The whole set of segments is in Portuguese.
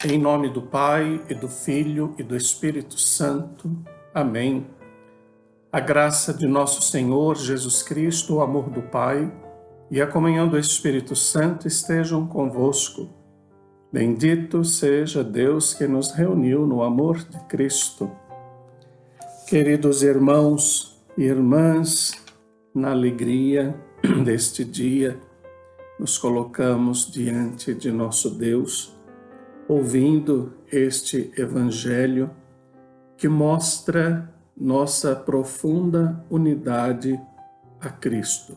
Em nome do Pai, e do Filho, e do Espírito Santo. Amém. A graça de nosso Senhor Jesus Cristo, o amor do Pai e a comunhão do Espírito Santo estejam convosco. Bendito seja Deus que nos reuniu no amor de Cristo. Queridos irmãos e irmãs, na alegria deste dia, nos colocamos diante de nosso Deus, ouvindo este Evangelho que mostra nossa profunda unidade a Cristo.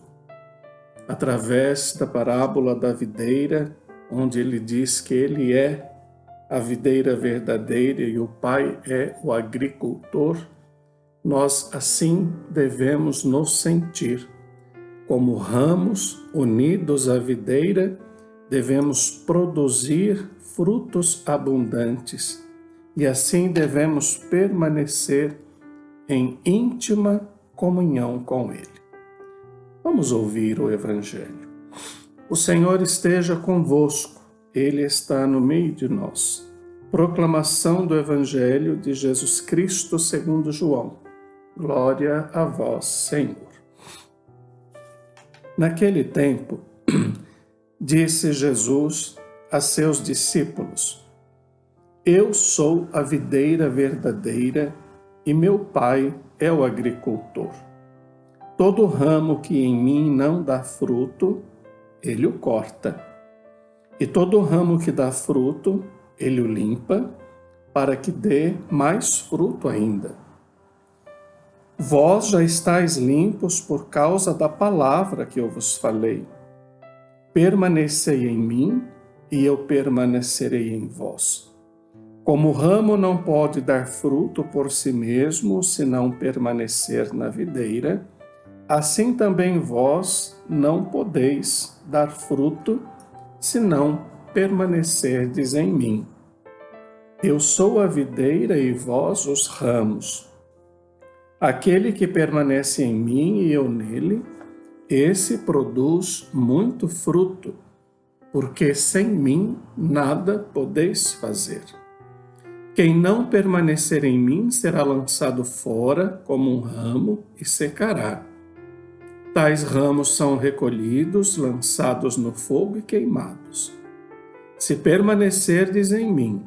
Através da parábola da videira, onde ele diz que ele é a videira verdadeira e o Pai é o agricultor, nós assim devemos nos sentir. Como ramos unidos à videira, devemos produzir frutos abundantes e assim devemos permanecer em íntima comunhão com Ele. Vamos ouvir o Evangelho. O Senhor esteja convosco, Ele está no meio de nós. Proclamação do Evangelho de Jesus Cristo segundo João. Glória a vós, Senhor. Naquele tempo, disse Jesus a seus discípulos: Eu sou a videira verdadeira e meu Pai é o agricultor. Todo ramo que em mim não dá fruto, ele o corta. E todo ramo que dá fruto, ele o limpa, para que dê mais fruto ainda. Vós já estáis limpos por causa da palavra que eu vos falei. Permanecei em mim, e eu permanecerei em vós. Como o ramo não pode dar fruto por si mesmo, se não permanecer na videira, assim também vós não podeis dar fruto, se não permanecerdes em mim. Eu sou a videira e vós os ramos. Aquele que permanece em mim e eu nele, esse produz muito fruto, porque sem mim nada podeis fazer. Quem não permanecer em mim será lançado fora como um ramo e secará. Tais ramos são recolhidos, lançados no fogo e queimados. Se permanecerdes em mim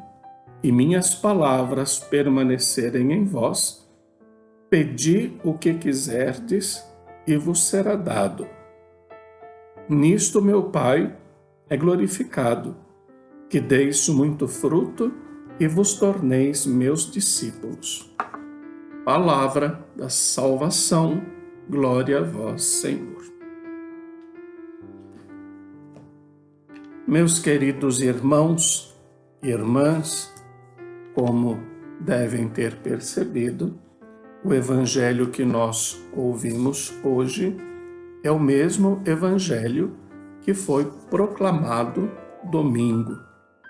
e minhas palavras permanecerem em vós, pedi o que quiserdes e vos será dado. Nisto meu Pai é glorificado, que deis muito fruto e vos torneis meus discípulos. Palavra da salvação, glória a vós, Senhor. Meus queridos irmãos e irmãs, como devem ter percebido, o Evangelho que nós ouvimos hoje é o mesmo Evangelho que foi proclamado domingo,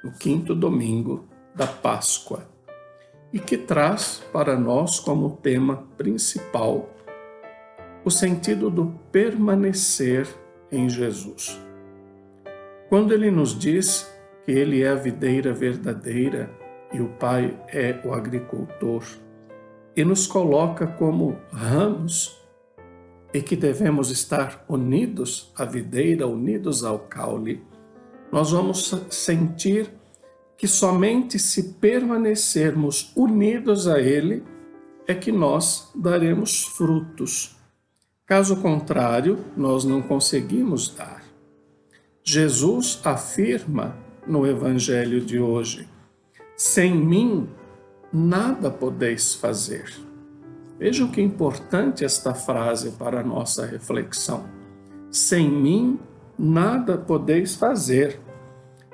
no quinto domingo da Páscoa, e que traz para nós como tema principal o sentido do permanecer em Jesus. Quando ele nos diz que ele é a videira verdadeira e o Pai é o agricultor, e nos coloca como ramos e que devemos estar unidos à videira, unidos ao caule, nós vamos sentir que somente se permanecermos unidos a Ele é que nós daremos frutos. Caso contrário, nós não conseguimos dar. Jesus afirma no Evangelho de hoje: sem mim, nada podeis fazer. Vejam que importante esta frase para a nossa reflexão. Sem mim, nada podeis fazer.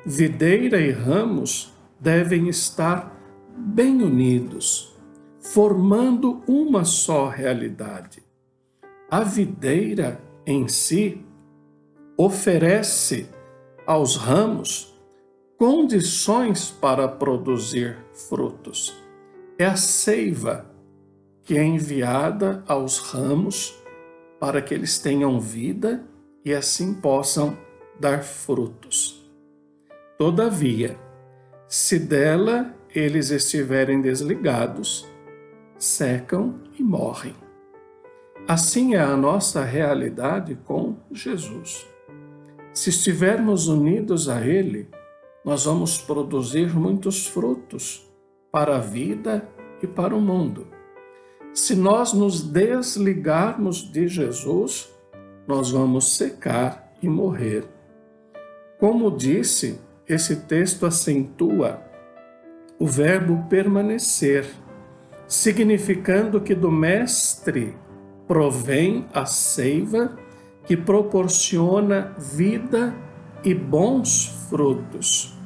Videira e ramos devem estar bem unidos, formando uma só realidade. A videira em si oferece aos ramos condições para produzir frutos. É a seiva que é enviada aos ramos para que eles tenham vida e assim possam dar frutos. Todavia, Se dela eles estiverem desligados, secam e morrem. Assim é a nossa realidade com Jesus. Se estivermos unidos a Ele, nós vamos produzir muitos frutos para a vida e para o mundo. Se nós nos desligarmos de Jesus, nós vamos secar e morrer. Como disse, esse texto acentua o verbo permanecer, significando que do Mestre provém a seiva que proporciona vida e bons frutos.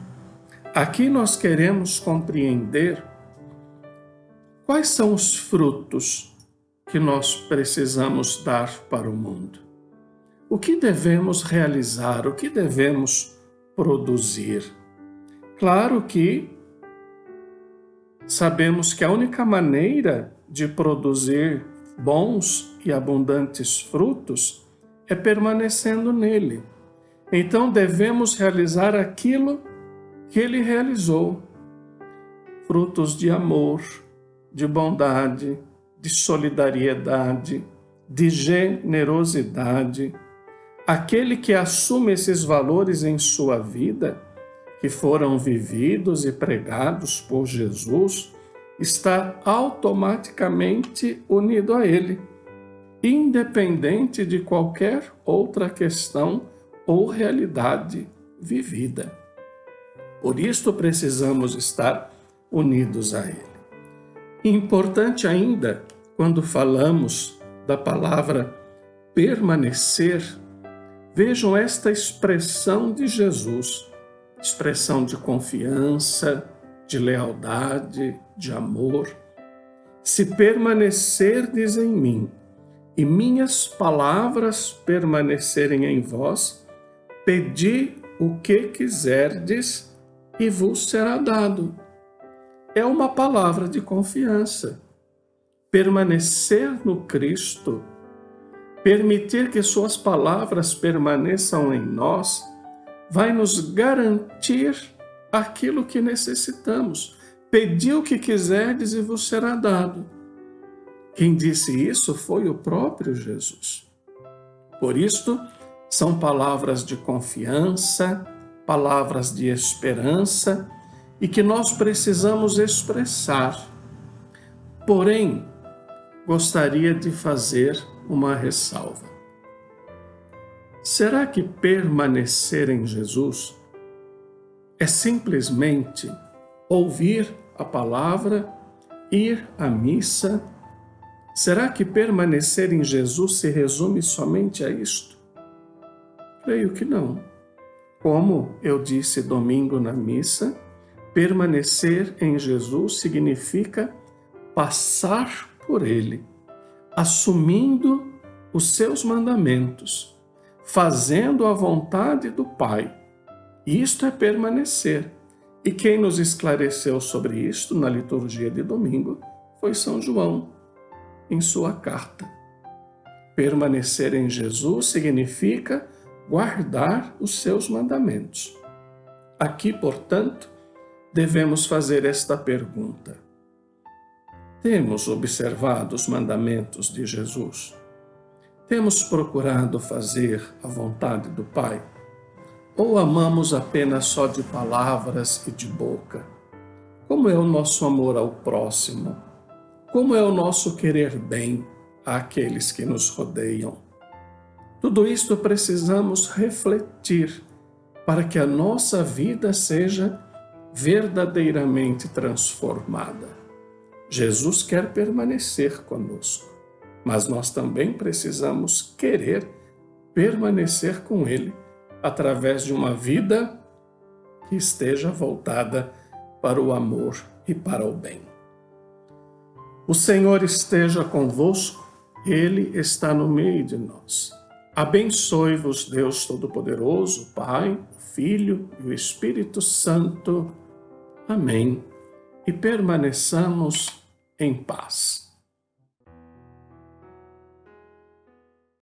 Aqui nós queremos compreender quais são os frutos que nós precisamos dar para o mundo. O que devemos realizar, o que devemos produzir? Claro que sabemos que a única maneira de produzir bons e abundantes frutos é permanecendo nele. Então devemos realizar aquilo que ele realizou. Frutos de amor, de bondade, de solidariedade, de generosidade. Aquele que assume esses valores em sua vida, que foram vividos e pregados por Jesus, está automaticamente unido a Ele, independente de qualquer outra questão ou realidade vivida. Por isso precisamos estar unidos a Ele. Importante ainda, quando falamos da palavra permanecer, vejam esta expressão de Jesus, expressão de confiança, de lealdade, de amor. Se permanecerdes em mim e minhas palavras permanecerem em vós, pedi o que quiserdes e vos será dado. É uma palavra de confiança. Permanecer no Cristo, permitir que suas palavras permaneçam em nós, vai nos garantir aquilo que necessitamos. Pedi o que quiserdes e vos será dado. Quem disse isso foi o próprio Jesus. Por isto, são palavras de confiança, palavras de esperança e que nós precisamos expressar. Porém, gostaria de fazer uma ressalva. Será que permanecer em Jesus é simplesmente ouvir a palavra, ir à missa? Será que permanecer em Jesus se resume somente a isto? Creio que não. Como eu disse domingo na missa, permanecer em Jesus significa passar por Ele, assumindo os seus mandamentos, fazendo a vontade do Pai. Isto é permanecer. E quem nos esclareceu sobre isto na liturgia de domingo foi São João, em sua carta. Permanecer em Jesus significa guardar os seus mandamentos. Aqui, portanto, devemos fazer esta pergunta: temos observado os mandamentos de Jesus? Temos procurado fazer a vontade do Pai? Ou amamos apenas só de palavras e de boca? Como é o nosso amor ao próximo? Como é o nosso querer bem àqueles que nos rodeiam? Tudo isto precisamos refletir para que a nossa vida seja verdadeiramente transformada. Jesus quer permanecer conosco, mas nós também precisamos querer permanecer com Ele através de uma vida que esteja voltada para o amor e para o bem. O Senhor esteja convosco, Ele está no meio de nós. Abençoe-vos, Deus Todo-Poderoso, Pai, o Filho e o Espírito Santo. Amém. E permaneçamos em paz.